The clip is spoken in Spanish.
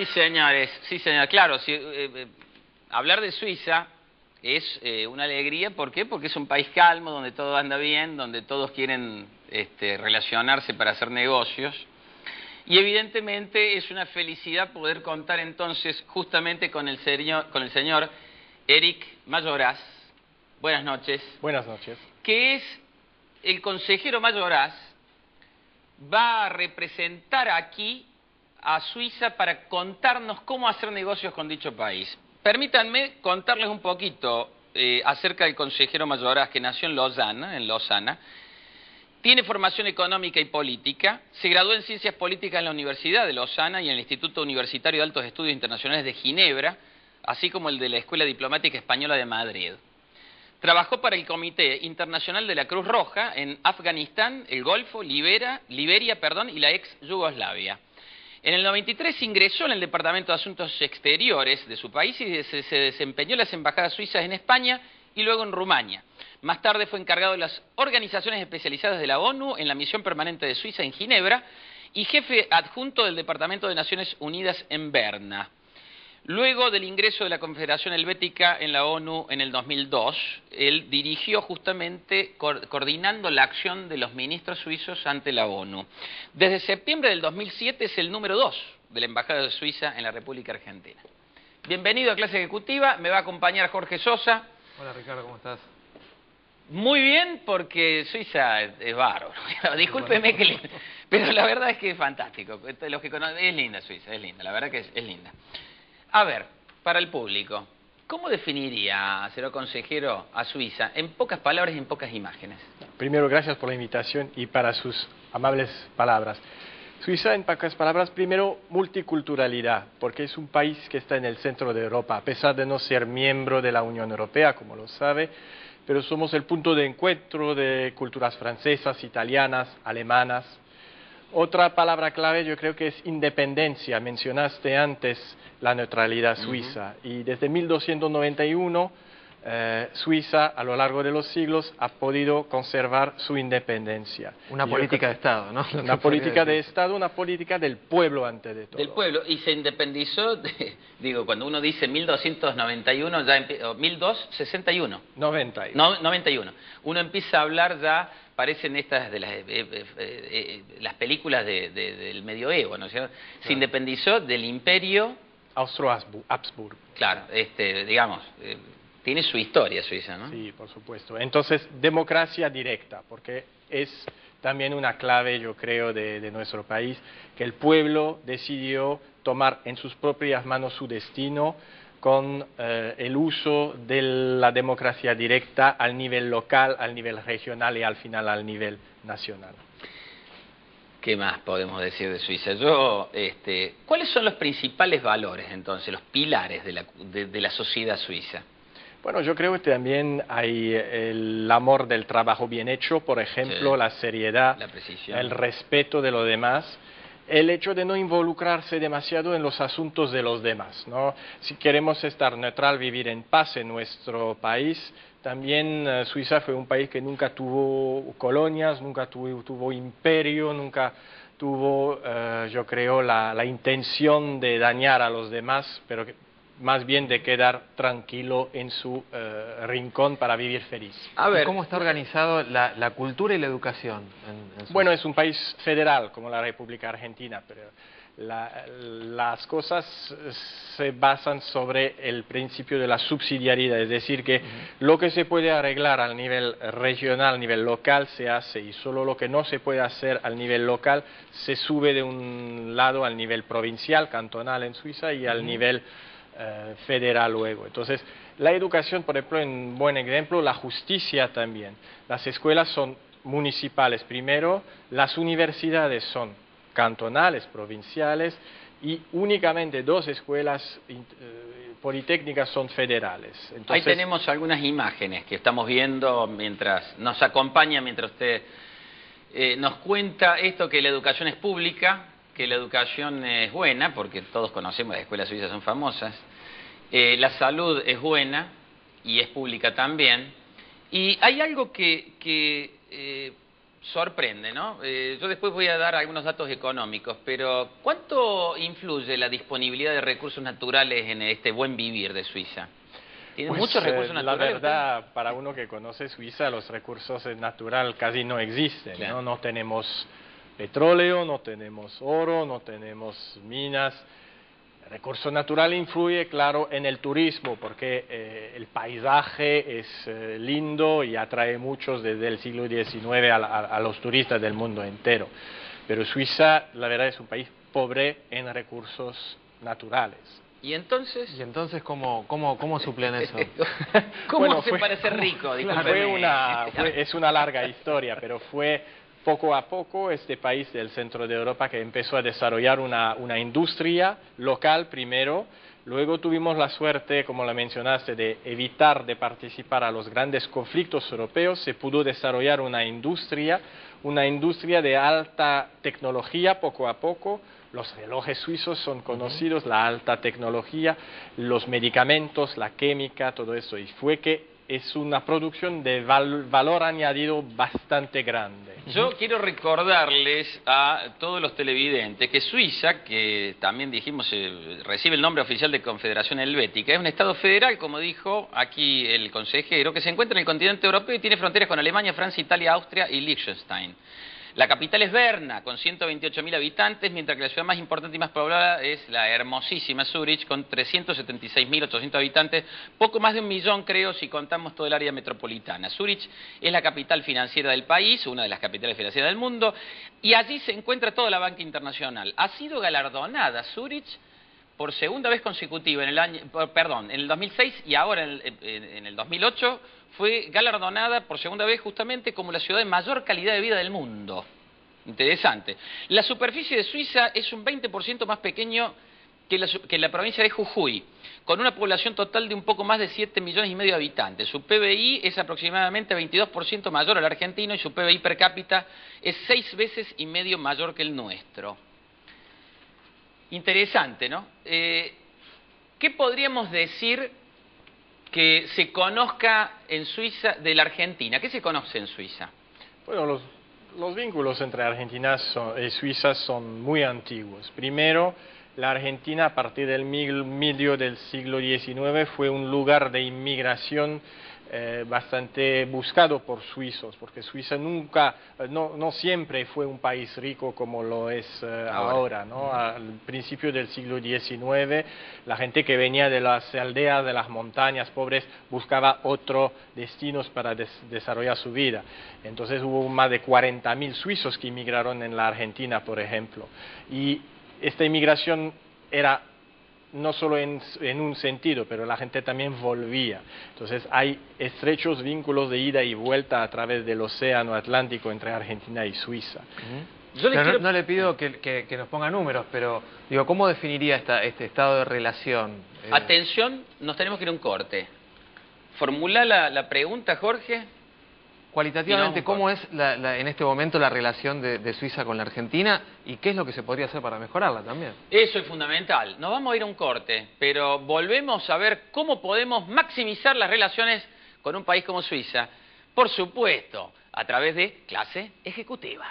Sí, señores, sí, señor. Claro, hablar de Suiza es una alegría. ¿Por qué? Porque es un país calmo, donde todo anda bien, donde todos quieren relacionarse para hacer negocios. Y evidentemente es una felicidad poder contar entonces justamente con el señor Eric Mayoraz. Buenas noches. Buenas noches. Que es el consejero Mayoraz, va a representar aquí a Suiza para contarnos cómo hacer negocios con dicho país. Permítanme contarles un poquito acerca del consejero Mayoraz, que nació en Lausana. Tiene formación económica y política, se graduó en Ciencias Políticas en la Universidad de Lausana y en el Instituto Universitario de Altos Estudios Internacionales de Ginebra, así como el de la Escuela Diplomática Española de Madrid. Trabajó para el Comité Internacional de la Cruz Roja en Afganistán, el Golfo, Liberia, y la ex Yugoslavia. En el 93 ingresó en el Departamento de Asuntos Exteriores de su país y se desempeñó en las embajadas suizas en España y luego en Rumania. Más tarde fue encargado de las organizaciones especializadas de la ONU en la Misión Permanente de Suiza en Ginebra y jefe adjunto del Departamento de Naciones Unidas en Berna. Luego del ingreso de la Confederación Helvética en la ONU en el 2002, él dirigió justamente coordinando la acción de los ministros suizos ante la ONU. Desde septiembre del 2007 es el número 2 de la Embajada de Suiza en la República Argentina. Bienvenido a Clase Ejecutiva, me va a acompañar Jorge Sosa. Hola Ricardo, ¿cómo estás? Muy bien, porque Suiza es bárbaro. Discúlpeme, pero la verdad es que es fantástico. Los que es linda Suiza, es linda, la verdad que es linda. A ver, para el público, ¿cómo definiría, señor consejero, a Suiza en pocas palabras y en pocas imágenes? Primero, gracias por la invitación y para sus amables palabras. Suiza, en pocas palabras, primero, multiculturalidad, porque es un país que está en el centro de Europa, a pesar de no ser miembro de la Unión Europea, como lo sabe, pero somos el punto de encuentro de culturas francesas, italianas, alemanas. Otra palabra clave yo creo que es independencia. Mencionaste antes la neutralidad suiza y desde 1291 Suiza a lo largo de los siglos ha podido conservar su independencia. Una política de Estado, ¿no? Una política de Estado, una política del pueblo ante de todo. Del pueblo, y se independizó, cuando uno dice 1291, ya 1261. 91. Uno empieza a hablar ya, parecen estas de las películas del medioevo, ¿no es cierto? Claro. Se independizó del imperio Austro-Habsburgo. Claro, tiene su historia Suiza, ¿no? Sí, por supuesto. Entonces, democracia directa, porque es también una clave, yo creo, de nuestro país, que el pueblo decidió tomar en sus propias manos su destino con el uso de la democracia directa al nivel local, al nivel regional y al final al nivel nacional. ¿Qué más podemos decir de Suiza? ¿Cuáles son los principales valores, entonces, los pilares de la sociedad suiza? Bueno, yo creo que también hay el amor del trabajo bien hecho, por ejemplo, sí, la seriedad, la precisión, el respeto de los demás, el hecho de no involucrarse demasiado en los asuntos de los demás, ¿no? Si queremos estar neutral, vivir en paz en nuestro país, también Suiza fue un país que nunca tuvo colonias, nunca tuvo imperio, nunca tuvo, yo creo, la intención de dañar a los demás, pero que más bien de quedar tranquilo en su rincón para vivir feliz. A ver, ¿cómo está organizado la cultura y la educación en Suiza? Bueno, es un país federal como la República Argentina, pero las cosas se basan sobre el principio de la subsidiariedad, es decir, que lo que se puede arreglar al nivel regional, a nivel local, se hace, y solo lo que no se puede hacer al nivel local se sube de un lado al nivel provincial, cantonal en Suiza, y al nivel federal luego. Entonces, la educación, por ejemplo, en un buen ejemplo, la justicia también. Las escuelas son municipales primero, las universidades son cantonales, provinciales, y únicamente 2 escuelas politécnicas son federales. Entonces, ahí tenemos algunas imágenes que estamos viendo mientras nos acompaña, mientras usted nos cuenta esto, que la educación es pública, que la educación es buena, porque todos conocemos, las escuelas suizas son famosas, la salud es buena y es pública también, y hay algo que sorprende, ¿no? Yo después voy a dar algunos datos económicos, pero ¿cuánto influye la disponibilidad de recursos naturales en este buen vivir de Suiza? ¿Tienen Pues, muchos recursos la naturales? verdad, para uno que conoce Suiza, los recursos naturales casi no existen, Claro. ¿no? No tenemos petróleo, no tenemos oro, no tenemos minas. El recurso natural influye, claro, en el turismo, porque el paisaje es lindo y atrae muchos desde el siglo XIX a los turistas del mundo entero. Pero Suiza, la verdad, es un país pobre en recursos naturales. ¿Y entonces? ¿Y entonces cómo suplen eso? ¿Cómo Bueno, hace para ser rico? Es una larga historia, pero fue poco a poco este país del centro de Europa que empezó a desarrollar una industria local primero. Luego tuvimos la suerte, como la mencionaste, de evitar de participar a los grandes conflictos europeos. Se pudo desarrollar una industria de alta tecnología poco a poco. Los relojes suizos son conocidos, la alta tecnología, los medicamentos, la química, todo eso. Y fue que es una producción de valor añadido bastante grande. Yo quiero recordarles a todos los televidentes que Suiza, que también dijimos recibe el nombre oficial de Confederación Helvética, es un estado federal, como dijo aquí el consejero, que se encuentra en el continente europeo y tiene fronteras con Alemania, Francia, Italia, Austria y Liechtenstein. La capital es Berna, con 128.000 habitantes, mientras que la ciudad más importante y más poblada es la hermosísima Zúrich, con 376.800 habitantes, poco más de 1 millón, creo, si contamos todo el área metropolitana. Zúrich es la capital financiera del país, una de las capitales financieras del mundo, y allí se encuentra toda la banca internacional. Ha sido galardonada Zúrich por segunda vez consecutiva, en el 2006 y ahora en el 2008, fue galardonada por segunda vez justamente como la ciudad de mayor calidad de vida del mundo. Interesante. La superficie de Suiza es un 20% más pequeño que la provincia de Jujuy, con una población total de un poco más de 7,5 millones de habitantes. Su PBI es aproximadamente 22% mayor al argentino y su PBI per cápita es 6,5 veces mayor que el nuestro. Interesante, ¿no? ¿Qué podríamos decir que se conozca en Suiza de la Argentina? ¿Qué se conoce en Suiza? Bueno, los vínculos entre Argentina y Suiza son muy antiguos. Primero, la Argentina a partir del medio del siglo XIX fue un lugar de inmigración bastante buscado por suizos, porque Suiza no siempre fue un país rico como lo es ahora, ¿no? Al principio del siglo XIX, la gente que venía de las aldeas, de las montañas pobres, buscaba otros destinos para desarrollar su vida. Entonces hubo más de 40.000 suizos que inmigraron en la Argentina, por ejemplo. Y esta inmigración era no solo en un sentido, pero la gente también volvía. Entonces hay estrechos vínculos de ida y vuelta a través del océano Atlántico entre Argentina y Suiza. No le pido que nos ponga números, pero digo, ¿cómo definiría este estado de relación? Atención, nos tenemos que ir a un corte. Formula la pregunta, Jorge. Cualitativamente, ¿cómo es en este momento la relación de Suiza con la Argentina y qué es lo que se podría hacer para mejorarla también? Eso es fundamental. Nos vamos a ir a un corte, pero volvemos a ver cómo podemos maximizar las relaciones con un país como Suiza. Por supuesto, a través de Clase Ejecutiva.